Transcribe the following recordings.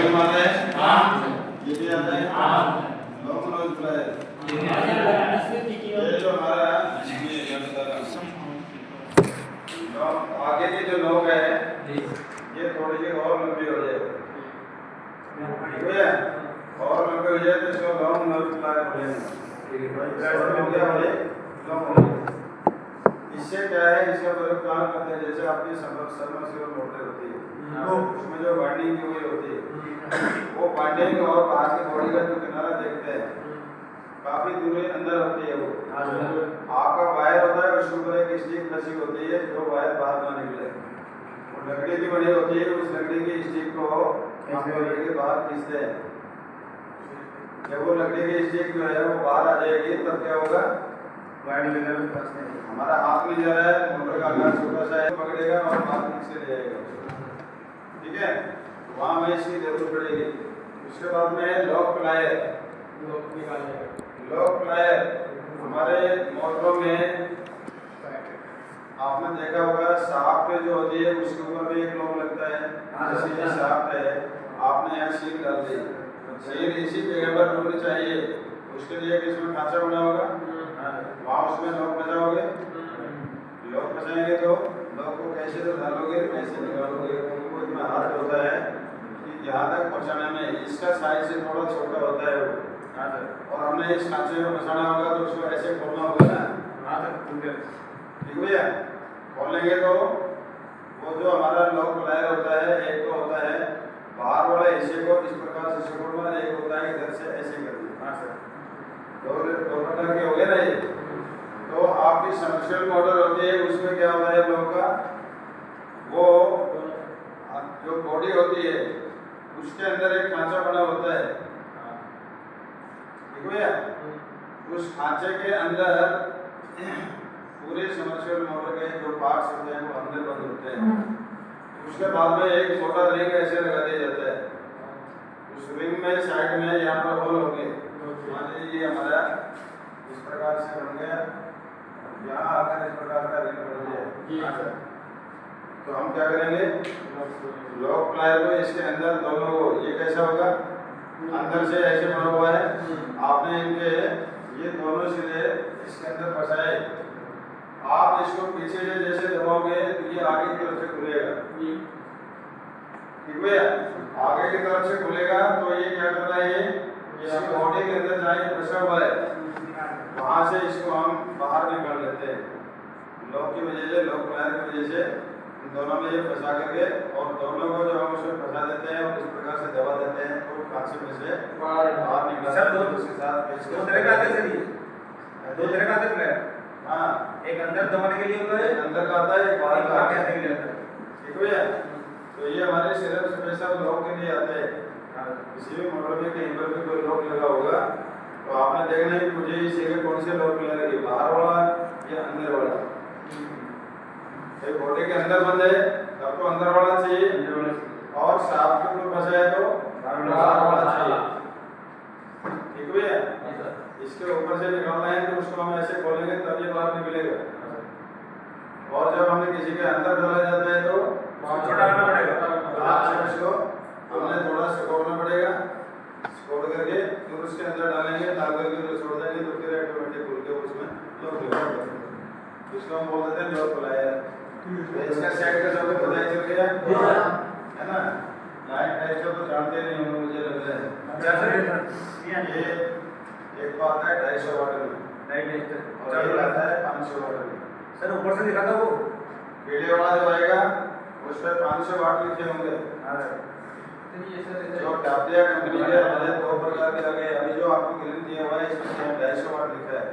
Same आता है, हाँ ये भी आता है, हाँ लॉन्ग नोज प्लायर। ये जो हमारा आगे की जो नोक है ये थोड़ी सी और लंबी हो जाए, ठीक है, और लंबी हो जाए तो इसको लॉन्ग नोज प्लायर बोलेंगे। इससे क्या है, इसका प्रयोग कहाँ करते हैं, जैसे आपकी सबमर्सिबल मोटर होती है तो उसमें जो वाइंडिंग की हुई होती है वो वाइंडिंग और बाहर की बॉडी का जो किनारा देखते हैं काफी दूरी अंदर होती है, वो आपका वायर होता है उसके ऊपर एक स्टिक फंसी होती है जो वायर बाहर ना निकले, वो लकड़ी की बनी होती है, उस लकड़ी की स्टिक को हम लेके बाहर खींचते हैं। जब वो लकड़ी की स्टिक जो है वो बाहर आ जाएगी तब क्या होगा, वायर लेकर फंसते हैं, हमारा हाथ में जा रहा है, मोटर का आकार छोटा सा है, पकड़ेगा और बाहर खींच के ले जाएगा, ठीक है, वहाँ में इसकी जरूरत पड़ेगी। उसके बाद में है लॉक प्लायर। लॉक प्लायर हमारे मोटरों में आपने देखा होगा शाफ्ट जो होती है उसके ऊपर भी एक लॉक लगता है, जैसे ये शाफ्ट है, आपने यहाँ सील डाल दी, सील इसी जगह पर होनी चाहिए, उसके लिए इसमें खांचा बना होगा, वहाँ उसमें लॉक बजाओगे, लॉक बजाएंगे तो लॉक को कैसे तो डालोगे कैसे निकालोगे, उनको इतना हाथ होता है कि यहाँ तक पहुँचाने में इसका साइज से थोड़ा छोटा होता है वो, और हमने इस खांचे में फंसाना होगा तो उसको ऐसे खोलना होगा ना, ठीक भैया, खोलेंगे तो वो जो हमारा लॉक प्लायर होता है, एक तो होता है बाहर वाले हिस्से को इस प्रकार से सिकुड़ना, एक होता है इधर से ऐसे करना, दो प्रकार के हो गए ना ये। तो आपकी सबमर्सिबल मोटर होती है उसमें क्या होता है लॉक का, वो जो बॉडी होती है उसके अंदर एक खांचा बना होता है, ठीक है, उस खांचे के अंदर पूरे सबमर्सिबल मोटर के जो पार्ट्स होते हैं वो अंदर बंद होते हैं। उसके बाद में एक छोटा रिंग ऐसे लगा दिया जाता है, उस रिंग में साइड में यहाँ पर होल होंगे, मान लीजिए हमारा इस प्रकार से बन गया, यहाँ आकर इस प्रकार का रिंग बन गया, तो हम क्या करेंगे, लॉक प्लायर को इसके अंदर दोनों को, ये कैसा होगा, अंदर से ऐसे बना हुआ है, आपने इनके ये दोनों सिरे इसके अंदर फंसाए, आप इसको पीछे से जैसे दबाओगे तो ये आगे की तरफ से खुलेगा, ठीक है, आगे की तरफ से खुलेगा तो ये क्या कर रहा है, इसकी बॉडी के अंदर जाए फंसा हुआ है, वहां से इसको हम बाहर निकाल लेते हैं, लॉक की वजह से, लॉक प्लायर की वजह से दोनों में ये फंसा करके, और दोनों को जो हम उसमें फंसा देते हैं और इस प्रकार से दबा देते हैं तो खांचे में से बाहर निकलता है, उसके साथ दो तरह का आता है सर, ये दो तरह का आता है प्लेयर, हाँ, एक अंदर दबाने के लिए होता है, एक अंदर का आता है, एक बाहर का आता है, के लिए आता है, ठीक है, तो ये हमारे सिर्फ स्पेशल लॉक के लिए आते हैं। किसी भी मोटर में कहीं पर भी कोई लॉक लगा होगा तो आपने देखना है मुझे इस जगह कौन से लॉक लगे, बाहर वाला या अंदर वाला, बॉडी के अंदर बंद है तब तो अंदर वाला चाहिए, और शाफ्ट के ऊपर फंसा है तो बाहर वाला चाहिए, ठीक है, इसके ऊपर से निकालना है तो उसको हम ऐसे खोलेंगे तब ये बाहर निकलेगा, और जब हमने किसी के अंदर डाला जाता है तो डालना पड़ेगा, इसको हमने थोड़ा सिकोड़ना पड़ेगा, सिकोड़ करके फिर उसके अंदर डालेंगे, डाल करके तो छोड़ देंगे तो फिर ऑटोमेटिक खुल के उसमें लॉक लगा, इसको हम बोल देते हैं लॉक प्लायर। इसका सेट का सब पता ही चल गया है ना, लाइन टेस्ट तो जानते नहीं होंगे मुझे लग रहा है, ये एक तो आता है 250 वाट में, और ये आता है 500 वाट में। सर ऊपर से दिखा था वो पीले वाला जो आएगा उस पर 500 वाट लिखे होंगे, जो टापिया कंपनी के हमारे दो प्रकार के लगे, अभी जो आपको ग्रीन दिया हुआ है इसमें 250 वाट लिखा है,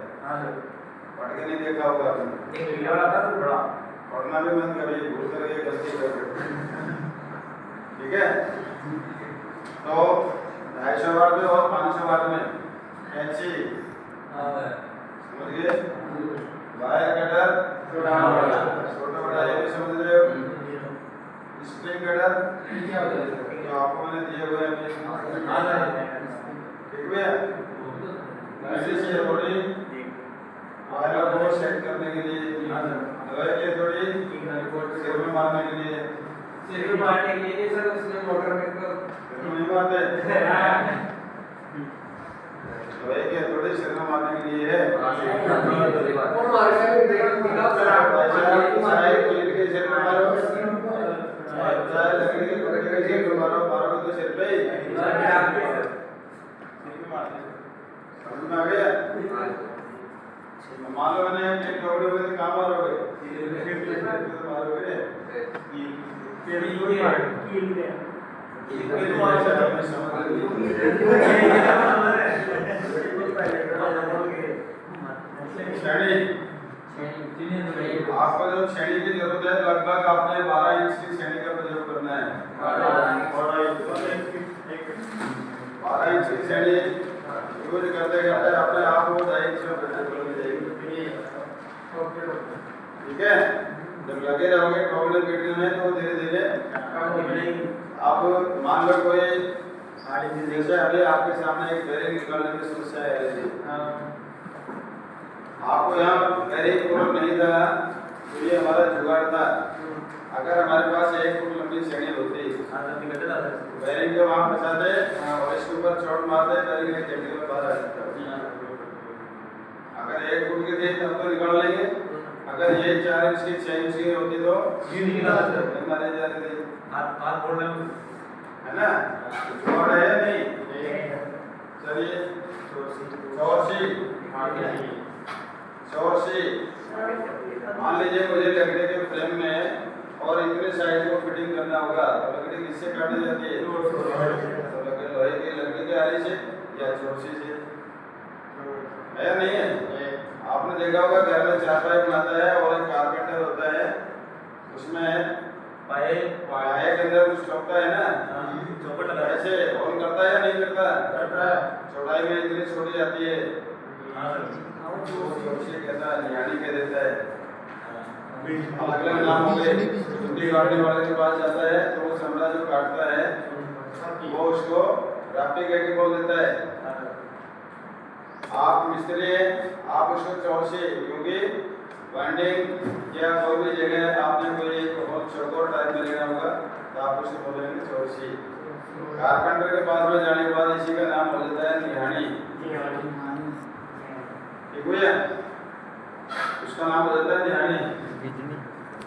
पढ़ के नहीं देखा होगा आपने, एक पीले वाला था तो बड़ा, पढ़ना भी मत कभी, भूल करके गलती कर, ठीक है, तो 250 वाट में और 500 वाट में कैंची, समझ गए, वायर कटर छोटा बड़ा ये भी समझ रहे हो, स्प्रिंग कटर जो आपको मैंने दिए हुए हैं, ठीक है, ऐसी चीज थोड़ी वायर को सेट करने के लिए, दवाई की थोड़ी सिर में मारने के लिए, सिर में मारने के लिए सर उसमें मोटर में तो मारते हैं लोहे के थोड़ी सिर में मारने के लिए है चाहे ईंट के सिर में मारो चाहे लकड़ी के पत्ते के सिर में मारो मारोगे तो सिर पे ही समझ में आ गया मान लो मैंने एक कपड़े में तो कहाँ मारोगे मारोगे आपको जो छेनी की जरूरत है लगभग आपने 12 इंच की छेनी का प्रयोग करना है 12 इंच की छेनी यूज करते करते अपने आप को 2.5 इंच में जाएगी ठीक है जब लगे रहोगे ठोकने पीटने में तो धीरे धीरे अब मान लो कोई जैसे अभी आपके सामने एक बेरिंग निकालने की समस्या है आपको यहाँ बेरिंग पूर्ण नहीं था तो ये हमारा जुगाड़ था अगर हमारे पास 1 फुट लंबी छेनी होती बेरिंग को वहाँ फंसाते और इसके ऊपर चोट मारते बेरिंग एक जगह में बाहर आ जाता अगर 1 फुट की थी तब तो निकाल लेंगे अगर ये 4 इंच की 6 इंच की होती तो मारे जा रहे थे है ना जुगाड़ है या नहीं चलिए चौरसी मान लीजिए मुझे लकड़ी के फ्रेम में और इतने साइज को फिटिंग करना होगा तो लकड़ी किससे काटी जाती है तो लोहे की लकड़ी की आरी से या चौरसी से है या नहीं है आपने देखा होगा घर में चारपाई बनाता है और एक कारपेंटर होता है उसमें पाए के अंदर कुछ ठोकता है ना चौकट ऐसे ऑन करता है या नहीं करता चौड़ाई में इतनी छोटी जाती है कहता है नियाणी कह देता है अलग अलग नाम हो गए चुंडी काटने वाले के पास जाता है तो वो चमड़ा जो काटता है वो उसको रापी कह के बोल देता है आप मिस्त्री हैं आप उसको चौरसी क्योंकि बाइंडिंग या कोई भी जगह आपने कोई एक चौकोर टाइप में लेना होगा तो आप उसे बोलेंगे चौरसी कारपेंटर के पास में जाने के बाद इसी का नाम हो जाता है निहानी ठीक हुआ उसका नाम हो जाता है निहानी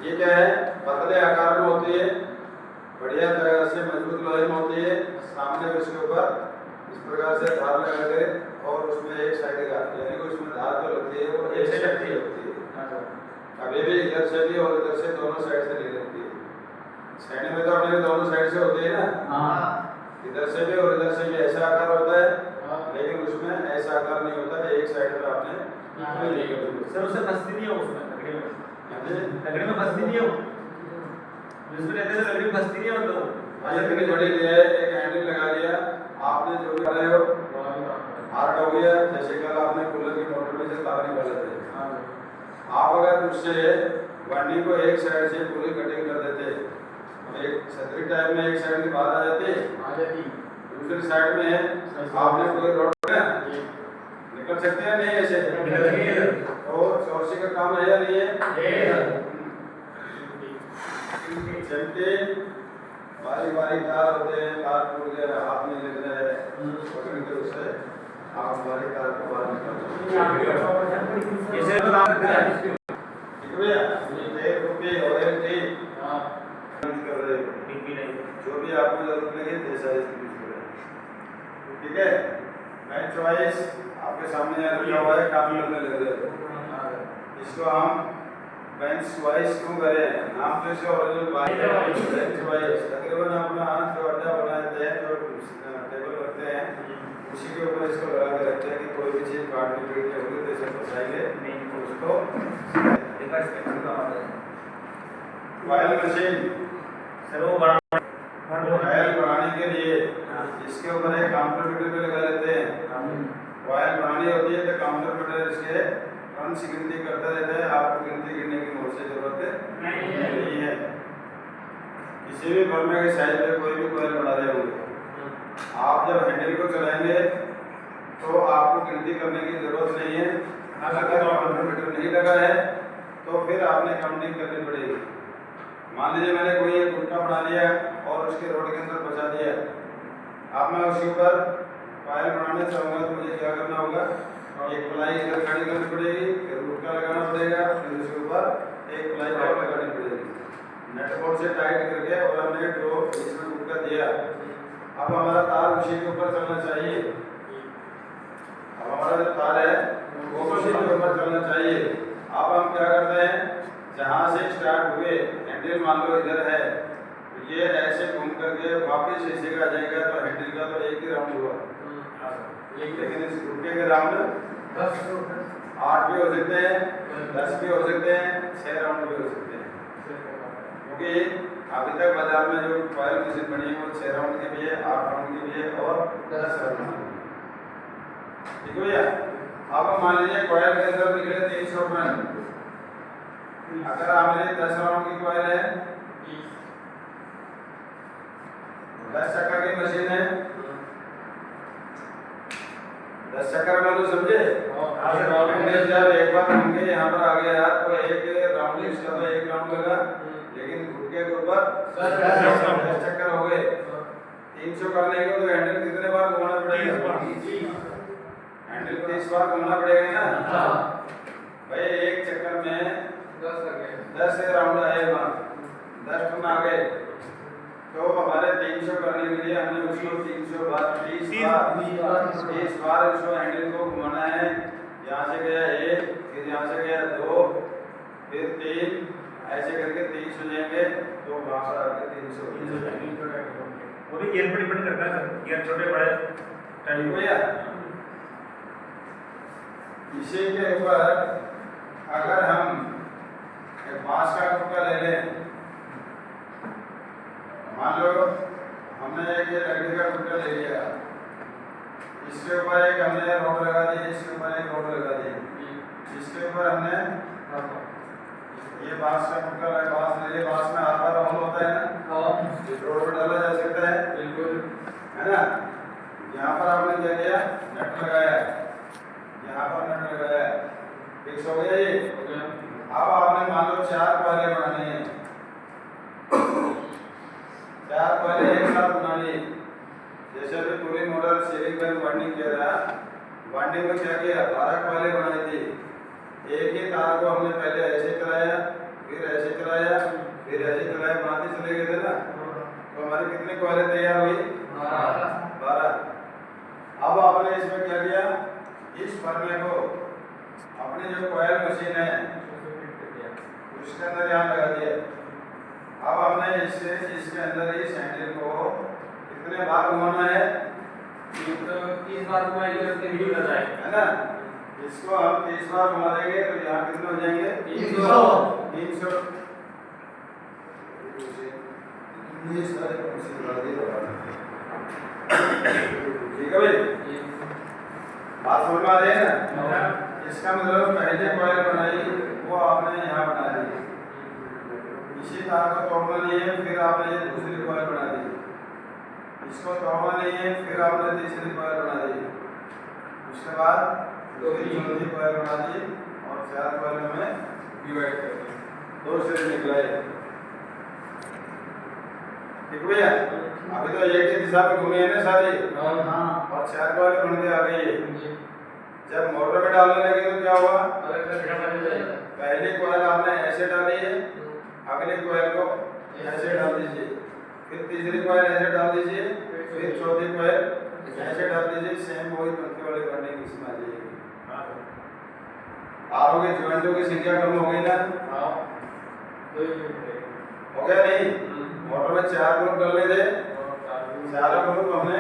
ये क्या है पतले आकार में होती है बढ़िया तरह से मजबूत लोहे में होती है सामने उसके ऊपर इस प्रकार से धार लगा के और उसमें एक साइड का यानी कि उसमें धार जो लगती है वो एक साइड की होती है अभी भी इधर से भी और इधर से दोनों साइड से नहीं लगती है छेनी में तो अपने दोनों साइड से होती है ना इधर से भी और इधर से भी ऐसा आकार होता है लेकिन उसमें ऐसा आकार नहीं होता है एक साइड पे आपने सर उसे फंसती नहीं हो उसमें लकड़ी में फंसती नहीं हो जिसमें रहते हैं लकड़ी में फंसती नहीं हो तो इतनी बड़ी है एक हैंडल लगा दिया आपने जो भी कर रहे हो हार्ड हो गया जैसे कल आपने कूलर की मोटर में से तार निकाले थे आप अगर उससे वाइंडिंग को एक साइड से पूरी कटिंग कर देते एक छतरी टाइप में एक साइड की बात आ जाती दूसरी साइड में आपने कोई रोड निकल सकते हैं नहीं ऐसे तो चौरसी का काम है या नहीं है चलते बारी बारी तार होते हैं तार टूट गया हाथ नहीं लग रहा है पकड़ के उससे आप बारी तार को बाहर निकाल ठीक है ये रुपये और जो भी आपको जरूरत लगे जैसा ठीक है मैं चॉइस आपके सामने रखा हुआ है काम करने लग रहे इसको हम बेंच वाइज क्यों करें नाम तो इसे ओरिजिनल बेंच वाइज तकरीबन अपना जो अड्डा बनाते हैं जो टेबल रखते हैं उसी के ऊपर इसको लगा के रखते हैं कि कोई भी चीज़ काटनी पीटनी होगी तो इसे फंसाएंगे उसको वायल मशीन वायल बनाने के लिए इसके ऊपर एक काउंटर मीटर पे लगा लेते हैं वायल बनानी होती है तो काउंटर मीटर इसके अंश गिनती करता रहता है आपको गिनती गिनने की मोड़ से जरूरत नहीं है किसी भी फर्मे के साइज में कोई भी कॉइल बना रहे होंगे आप जब हैंडल को चलाएंगे तो आपको गिनती करने की जरूरत नहीं है अगर काउंटर मीटर नहीं लगा है तो फिर आपने काउंटिंग करनी पड़ेगी मान लीजिए मैंने कोई एक गुटका बना लिया और उसके रोड के अंदर बचा दिया अब मैं उसके ऊपर कॉइल बनाना चाहूँगा तो मुझे क्या करना होगा, एक प्लाई इधर खड़ी करनी पड़ेगी, फिर गुटका लगाना पड़ेगा, फिर उसके ऊपर एक प्लाई और लगानी पड़ेगी नट बोल्ट से टाइट करके। और हमने जो इसमें गुटका दिया, अब हमारा तार उसी के ऊपर चलना चाहिए। अब हमारा जो तार है वो उसी के ऊपर चलना चाहिए। अब हम क्या करते हैं, जहाँ से स्टार्ट हुए हैंडल मान लो इधर है, ये ऐसे घूम करके वापस इसी का आ जाएगा, तो हैंडल का तो एक ही राउंड हुआ। लेकिन इस गुटके के राउंड 8 भी हो सकते हैं, 10 भी हो सकते हैं, 6 राउंड भी हो सकते हैं, क्योंकि अभी तक बाजार में जो कॉइल मशीन बनी है वो 6 राउंड की भी है, 8 राउंड की भी है और 10 राउंड की भी है। ठीक है भैया। अब मान लीजिए कॉइल के अंदर निकले 300 टन। अगर हमारे 10 राउंड की कॉइल है, 10 चक्कर की मशीन है, 10 चक्कर में तो समझे। जब एक बार होंगे यहाँ पर आ गया तो एक राउंड इसका तो एक राउंड लगा, लेकिन गुटके के ऊपर 10 चक्कर हो गए। 300 करने के तो हैंडल कितने बार घुमाना पड़ेगा, हैंडल 30 बार घुमाना पड़ेगा ना भाई। एक चक्कर में 10 राउंड आए, 10 टन आ गए, तो हमारे 300 करने के लिए हमने उसको 300 बार 30 बार उसको हैंडल को घुमाना है। यहाँ से गया 1, फिर यहाँ से गया 2, फिर 3, ऐसे करके 30 हो जाएंगे, तो वहाँ पर आके 300 हो जाएंगे। वो भी गियर पर डिपेंड करता है सर, गियर छोटे बड़े ठीक भैया। इसी के ऊपर अगर हम बांस का टुकड़ा ले लें, मान लो हमने एक ये लकड़ी का टुकड़ा ले लिया, इसके ऊपर एक हमने रोड लगा दी, इसके ऊपर एक रोड लगा दी, इसके ऊपर हमने ये बांस का टुकड़ा लगा, बांस ले लिया, बांस में आर-पार होल होता है ना, रोड पर डाला जा सकता है, बिल्कुल है ना। यहाँ पर आपने क्या किया, नट लगाया, यहाँ पर नट लगाया, फिक्स हो गया ये। अब आपने मान लो 4 कॉइलें बनानी है, 4 कॉइलें एक साथ बनानी। जैसे अभी पूरी मॉडल सीलिंग फैन वाइंडिंग किया था, वाइंडिंग में क्या किया, 12 कॉइलें बनाई थी। एक ही तार को हमने पहले ऐसे चलाया, फिर ऐसे चलाया, फिर ऐसे चलाया, बनाते चले गए थे ना, तो हमारी कितनी कॉइलें तैयार हुई, 12। अब आपने इसमें क्या किया, इस फर्मे को अपनी जो कॉइल मशीन है उसके अंदर यहाँ लगा दिया। अब हमने इसके अंदर इस हैंडल को कितने बार घुमाना है, 30 बार घुमाएंगे तो है ना। इसको हम 30 बार घुमा देंगे तो यहाँ कितने हो जाएंगे, 300। ठीक है भाई, बात समझ में आ रही है ना। इसका मतलब पहले कॉइल बनाई वो आपने यहाँ बना दी, इसी तार को तोड़ना नहीं है, फिर आपने ये दूसरी कॉइल बना दी, इसको तोड़ना नहीं है, फिर आपने तीसरी कॉइल बना दी, उसके बाद चौथी कॉइल बना दी, और 4 कॉइल में डिवाइड कर दी, 2 सिरे निकलाए। ठीक भैया। अभी तो एक ही दिशा में घूमी है ना सारी, और 4 कॉइल बन के आ गई है। जब मोटर में डालने लगे तो क्या हुआ, पहली कॉइल आपने ऐसे डाली है, अगली कॉइल को ऐसे डाल दीजिए, फिर तीसरी कॉइल ऐसे डाल दीजिए, फिर चौथी कॉइल ऐसे डाल दीजिए। सेम वही पंखे वाली वाइंडिंग इसमें आ जाएगी। आरों के ज्वाइंटों की संख्या कम हो गई ना, हो गया नहीं। मोटर में 4 ग्रुप डालने थे, 4 ग्रुप हमने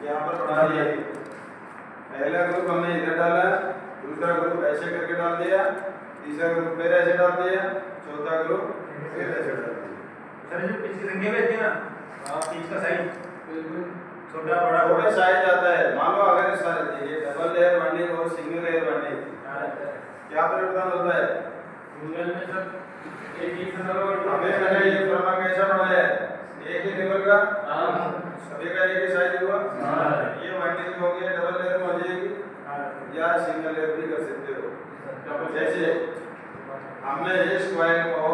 यहाँ पर बना दिया। पहला ग्रुप हमने इधर डाला, दूसरा ग्रुप ऐसे करके डाल दिया, तीसरा ग्रुप फिर ऐसे डाल दिया, चौथा ग्रुप फिर ऐसे डाल दिया। सर जो पिच की संख्या भी है ना, पिच का साइज छोटा बड़ा छोटा साइज आता है। मान लो अगर ये डबल लेयर वाइंडिंग और सिंगल लेयर वाइंडिंग, क्या परिवर्तन होता है, सिंगल में सर हमें मैंने ये फर्मा कैसा बनाया है, एक ही लेवल का, सभी का एक ही साइज हुआ। ये वाइंडिंग हो गई डबल लेयर में हो जाएगी, या सिंगल लेयर भी कर सकते हो। जैसे हमने इस कॉइल को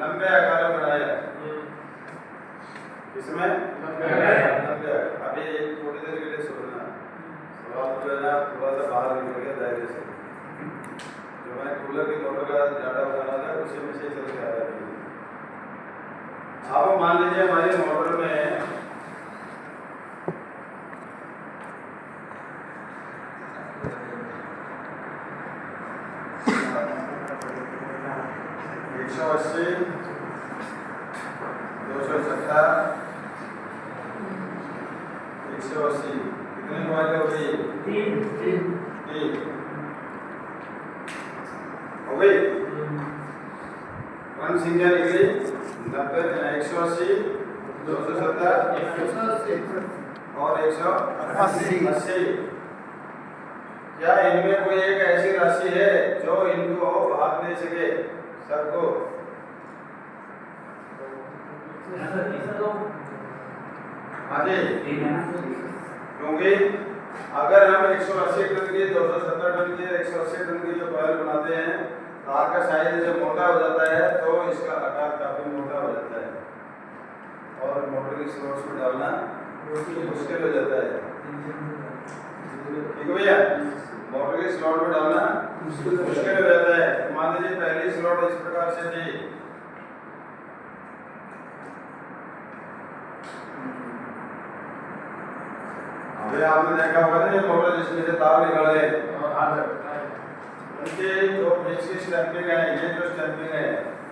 लंबे आकार में बनाया, इसमें लंबे आकार। अभी एक थोड़ी देर के लिए सुनना, सवाल जो है ना थोड़ा सा बाहर निकल गया दायरे से। जो मैं कूलर की मोटर का डाटा बताना था उसी में से चल के आ रहा है। अब मान लीजिए हमारी मोटर में एक सौ 80, 270, 180 कितनी कॉइल हो गई? तीन हो गई। कौन संख्या निकली? 90, 180, 270 और 180। क्या इनमें कोई एक ऐसी राशि है जो इनको भाग दे सके सबको? हाँ जी, क्योंकि अगर हम 180 टन की, 270 टन की, 180 टन की जो कॉइल बनाते हैं, तार का साइज जब मोटा हो जाता है तो इसका आकार काफी मोटा हो जाता है और मोटर की स्लॉट्स में डालना मुश्किल हो जाता है। ठीक है भैया, मोटर के स्लॉट में डालना मुश्किल हो जाता है। मान लीजिए पहली स्लॉट इस प्रकार से थी, अभी आपने देखा होगा ना ये मोटर जिसमें से तार निकाले, उनके जो बीच की स्टैंपिंग है, ये जो स्टैंपिंग है,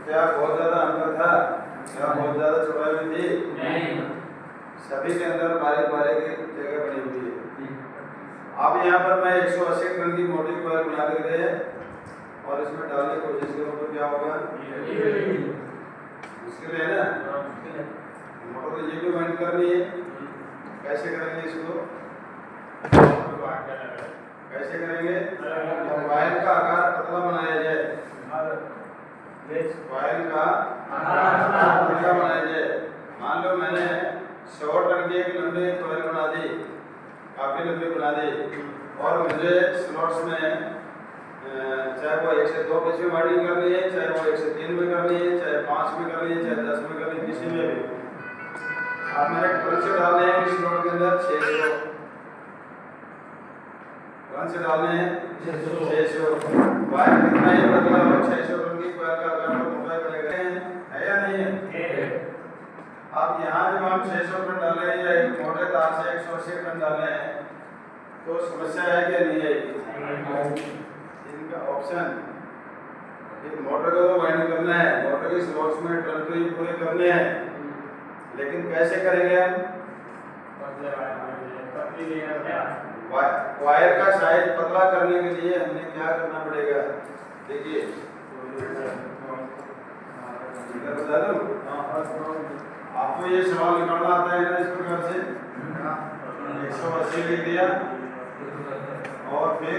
क्या बहुत ज्यादा अंतर था? क्या बहुत ज्यादा चौड़ाई में थी? नहीं, सभी के अंदर बारीक बारीक जगह बनी हुई है। अब यहाँ पर मैं 180 टन की मोटी कॉइल बना करके और इसमें डालने की कोशिश करूँ तो क्या होगा? मुश्किल है ना। मोटर तो ये भी वाइंड करनी है, कैसे करेंगे इसको? कैसे करेंगे? कॉइल का आकार पतला बनाया जाए, कॉइल का आकार पतला बनाया जाए। मान लो मैंने 100 टन की एक लंबी कॉइल बना दी, काफी लंबी बना दी, और मुझे स्लॉट्स में चाहे वो 1 से 2 बीच में वाइंडिंग करनी है, चाहे वो 1 से 3 में करनी है, चाहे 5 में करनी है, चाहे 10 में करनी है, किसी में भी। अब मैंने कौन से डालने हैं इस स्लॉट के अंदर? 600। कौन से डालने हैं? 600। वायर कितना ही पतला हो, 600 टन की कॉइल का आकार तो मोटा बनेगा, है या नहीं है? अब यहाँ जब हम 600 टन डाल रहे हैं या एक मोटे तार से 180 टन डाल रहे हैं तो समस्या है कि नहीं है? इनका ऑप्शन, एक मोटर को तो वाइंड करना है, मोटर की स्लॉट्स में टन तो पूरे करने हैं, लेकिन कैसे करेंगे हम? वायर का साइज पतला करने के लिए हमें क्या करना पड़ेगा? देखिए बता दूं, आपको ये सवाल निकालना आता है ना इस प्रकार से? 180 लिख दिया और फिर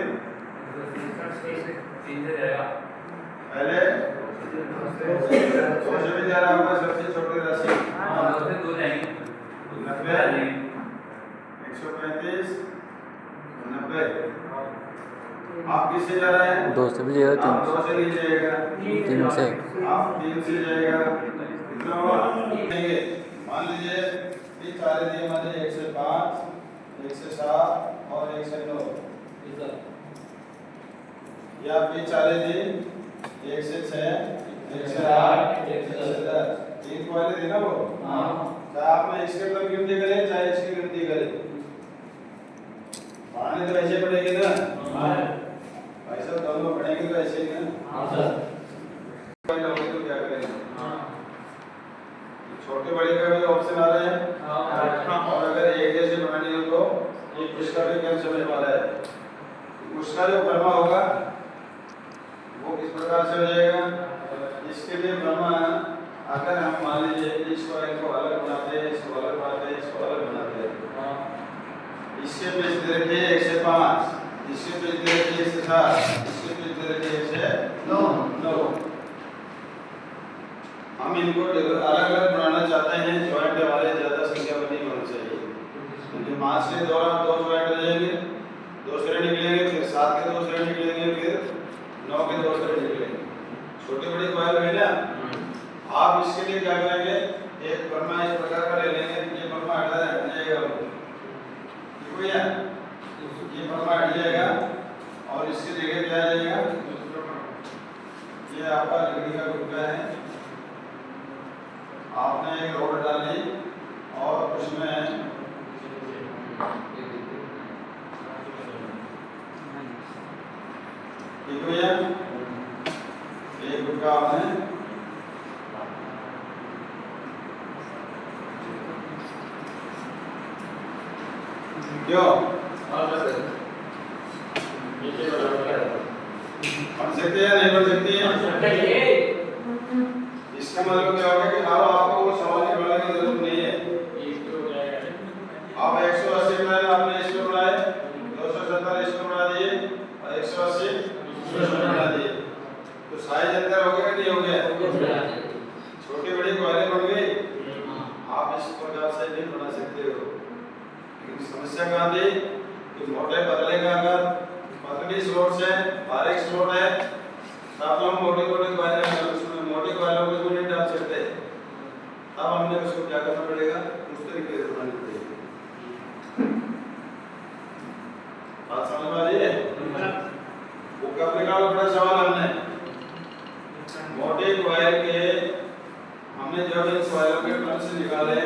पहले 2 से भी ज्यादा होगा, सबसे छोटी राशि 90, 135, 90। आप किससे जा रहे हैं? 2 से भी जाएगा, 3 आप 2 से नहीं जाएगा, 3 से आप 3 से जाएगा। कितना होगा? मान लीजिए ये चारे दिए मैंने 1 से 5, 1 से 7 और 1 से 9, या फिर चारे दिए 1 से 6, 1 से 8, 1 से 10, 3 कॉइल दी ना वो। चाहे आपने इसके अंदर गिनती करें चाहे इसकी गिनती करें, पानी तो ऐसे पड़ेगी ना, पैसा दोनों पड़ेंगे तो ऐसे ही ना। तो क्या करेंगे? छोटे बड़े का भी ऑप्शन आ रहे हैं, और अगर एक जैसे बनानी हो तो उसका भी क्या समझ वाला है? उसका जो ब्रह्मा होगा वो किस प्रकार से हो जाएगा? इसके लिए ब्रह्मा, अगर हम मान लीजिए इस कॉइल को अलग बनाते हैं, इसको अलग बनाते हैं, इसको अलग बनाते हैं, इसके पेज दे रखिए 1 से 5, इसके पेज दे रखिए 1 से 7, इसके पेज दे रखिए 1 से 9। हम इनको अलग अलग बनाना चाहते हैं, जॉइंट वाले ज्यादा संख्या में नहीं होनी चाहिए, क्योंकि 5 से 2 जॉइंट हो जाएंगे, 2 सिरे निकलेंगे, फिर 7 के 2 सिरे निकलेंगे, फिर 9 के 2 सिरे निकलेंगे। छोटी बड़ी कॉइल है ना, आप इसके लिए क्या करेंगे? एक ब्रह्मा इस प्रकार का ले लेंगे, ये ब्रह्मा हटा जाएगा, ठीक हो गया? ये फर्मा हट जाएगा और इसकी जगह क्या आ जाएगा? ये आपका लकड़ी का गुटका है, आपने एक रोड डाली और उसमें ठीक हो गया? एक गुटका आपने क्यों बन सकती है नहीं बन सकती है? इसका मतलब क्या होगा कि अब आपको वो सवाल निकालने की जरूरत नहीं है। आप 180 बनाए, आपने इसको बनाए, 270 इसको बना दिए और 180 इसको बना दिए, तो साइज अंतर हो गया कि नहीं हो गया? छोटी बड़ी क्वालिटी बन गई। आप इस प्रकार से भी बना सकते हो, लेकिन समस्या कहाँ थी कि मोटे पतले का अगर पतली स्लॉट से बारीक स्लॉट है तो आप लोग मोटी मोटी क्वालिटी उसमें मोटी क्वालिटी को नहीं डाल सकते। तब हमने उसको क्या करना पड़ेगा, उस तरीके से बनानी पड़ेगी। बात समझ में आ रही है? वो कब निकालो बड़ा सवाल हमने मोटे क्वाइल के, हमने जब इन क्वाइलों के टर्म्स निकाले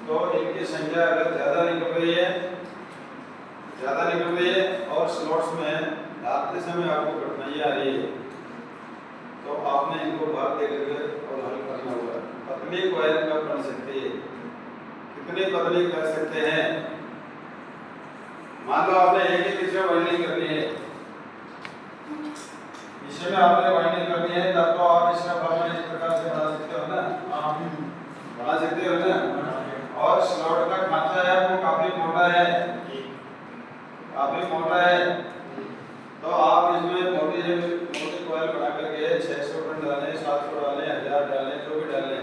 तो इनकी संख्या अगर ज्यादा निकल रही है और स्लॉट्स में डालते समय आपको कठिनाई आ रही है तो आपने इनको भाग दे करके और हल करना होगा। पतली क्वाइल कब बन सकती है, कितनी पतली कर सकते हैं? मान लो आपने एक ही पीछे वाइंडिंग करनी है, इसमें आपने वाइंडिंग करनी है, तब तो आप इसका भाग इस प्रकार से बना सकते हो ना, बना सकते हो ना। और स्लॉट का खांचा है वो काफी मोटा है, तो आप इसमें मोटी कॉइल बना करके 600 टन डालें, 700 डालें, 1000 डालें, जो भी डालें,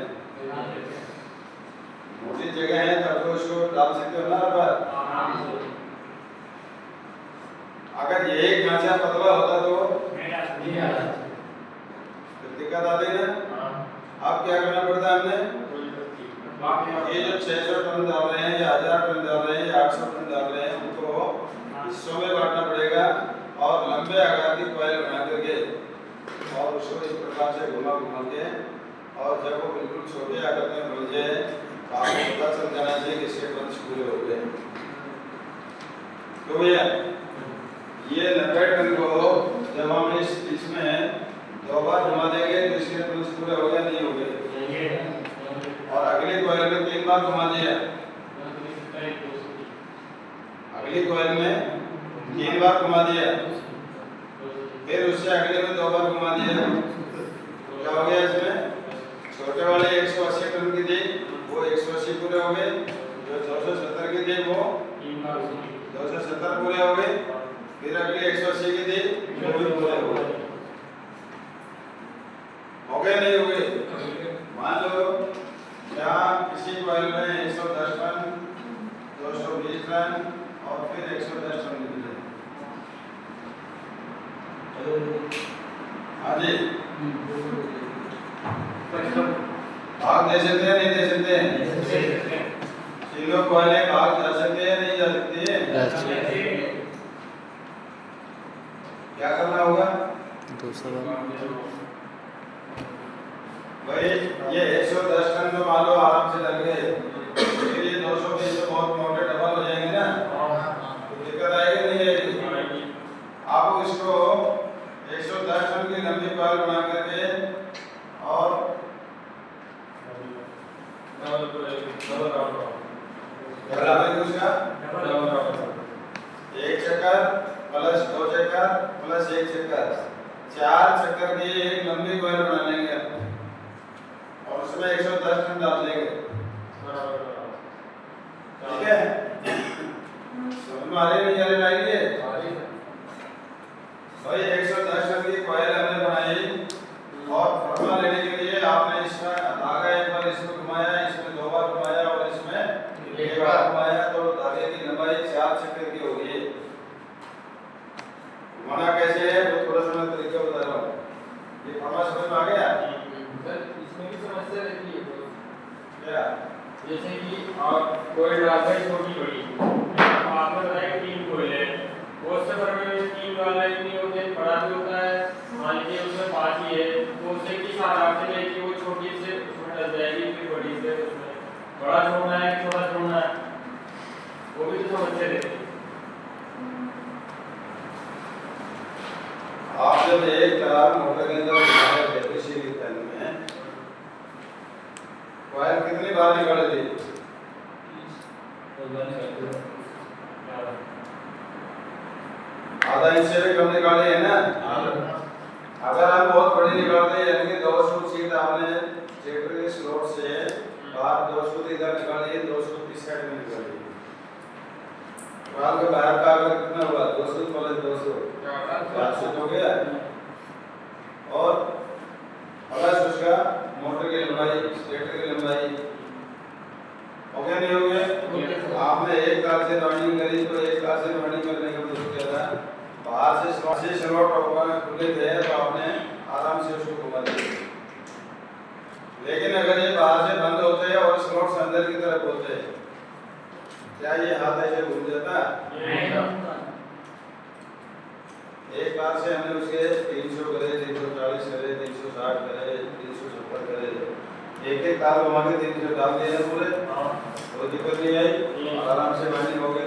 मोटी जगह है तब तो उसको डाल सकते हो ना हर बार। अगर ये खांचा पतला होता तो दिक्कत आती ना। अब क्या करना पड़ता है हमने, ये जो 600 टन डाल रहे हैं या 1000 टन डाल रहे हैं या 800 टन डाल रहे हैं, उनको हिस्सों में बांटना पड़ेगा और लंबे आकार की कॉइल बना करके और उसको इस प्रकार से घुमा के, और जब वो बिल्कुल छोटे आकार में बन जाए तो आपको पता चल जाना चाहिए कि इसके पंच पूरे हो गए। तो भैया ये 90 टन को जब हम इसमें 2 बार घुमा देंगे तो इसके पंच पूरे हो गए नहीं हो गए, और अगली कॉइल में 3 बार घुमा दिया, अगली कॉइल में 3 बार घुमा दिया, फिर उससे अगले में 2 बार घुमा दिया, तो क्या हो गया इसमें? छोटे वाले 180 टन की थी वो 180 पूरे हो गए, जो 270 की थी वो 270 पूरे हो गए, फिर अगली 180 की थी वो भी पूरे हो गए। हो गए नहीं हो गए? मान लो यहाँ किसी कॉइल में 110 टन, 220 टन और फिर 110 टन निकले। हाँ जी, भाग दे सकते हैं नहीं दे सकते हैं? सिंगल कॉइल है, भाग जा सकते हैं नहीं जा सकते हैं? क्या करना होगा भाई? ये 110 टन तो मान लो आराम से लग गए, फिर ये 220 से बहुत मोटे डबल हो जाएंगे ना, तो दिक्कत आएगी नहीं आएगी? आप इसको 110 टन की लंबी कॉइल बना करके और उसका 1 चक्कर प्लस 2 चक्कर प्लस 1 चक्कर, 4 चक्कर की एक लंबी कॉइल बना लेंगे और उसमें 110 टन डाल देंगे। ठीक है, समझ में आ रही नहीं आ रही लाइए? भाई 110 टन की कॉइल हमने बनाई और फॉर्मूला लेने के लिए आपने इसमें धागा एक बार इसमें घुमाया, इसमें 2 बार घुमाया और इसमें 1 बार घुमाया, तो धागे की लंबाई 4 चक्कर की होगी। घुमाना कैसे है वो थोड़ा सा मैं तरीका बता रहा हूँ, ये फॉर्मूला समझ में आ गया? इसमें भी समस्या रहती है क्या? जैसे कि आप कोई डाल रहे छोटी बड़ी, आपने बताया वो भी तो समस्या रहती है। आप जब एक तार मोटर के अंदर निकाले गतिशील तन में वायर कितनी बार निकाली थी? आधा इंच से भी कम निकाली है ना? अगर हम बहुत बड़ी निकालते हैं यानी कि 200 सीट आपने ट्रैक्टर के स्लॉट से बाहर 200 इधर निकाली है, 200 इस साइड में निकाली है। वाल के बाहर का अगर कितना हुआ? 200 प्लस 200 400 हो गया। और प्लस उसका मोटर की लंबाई, स्टेटर की लंबाई हो गया नहीं हो गया? आपने एक तार से राउंडिंग करी तो एक तार से राउंडिंग करने का मतलब क्या था? बाहर से स्लॉट ओपन खुले थे तो आपने आराम से उसको घुमा दिया। लेकिन अगर ये बाहर से बंद होते हैं और स्लॉट्स अंदर की तरफ होते हैं, क्या ये हाथ ऐसे घूम जाता? एक तार से हमने उसके 300 करे, 340 करे, 360 करे, 370 करे, एक एक तार घुमा के 300 डाल दिए पूरे, कोई दिक्कत नहीं आई, आराम से बाइंडिंग हो गया।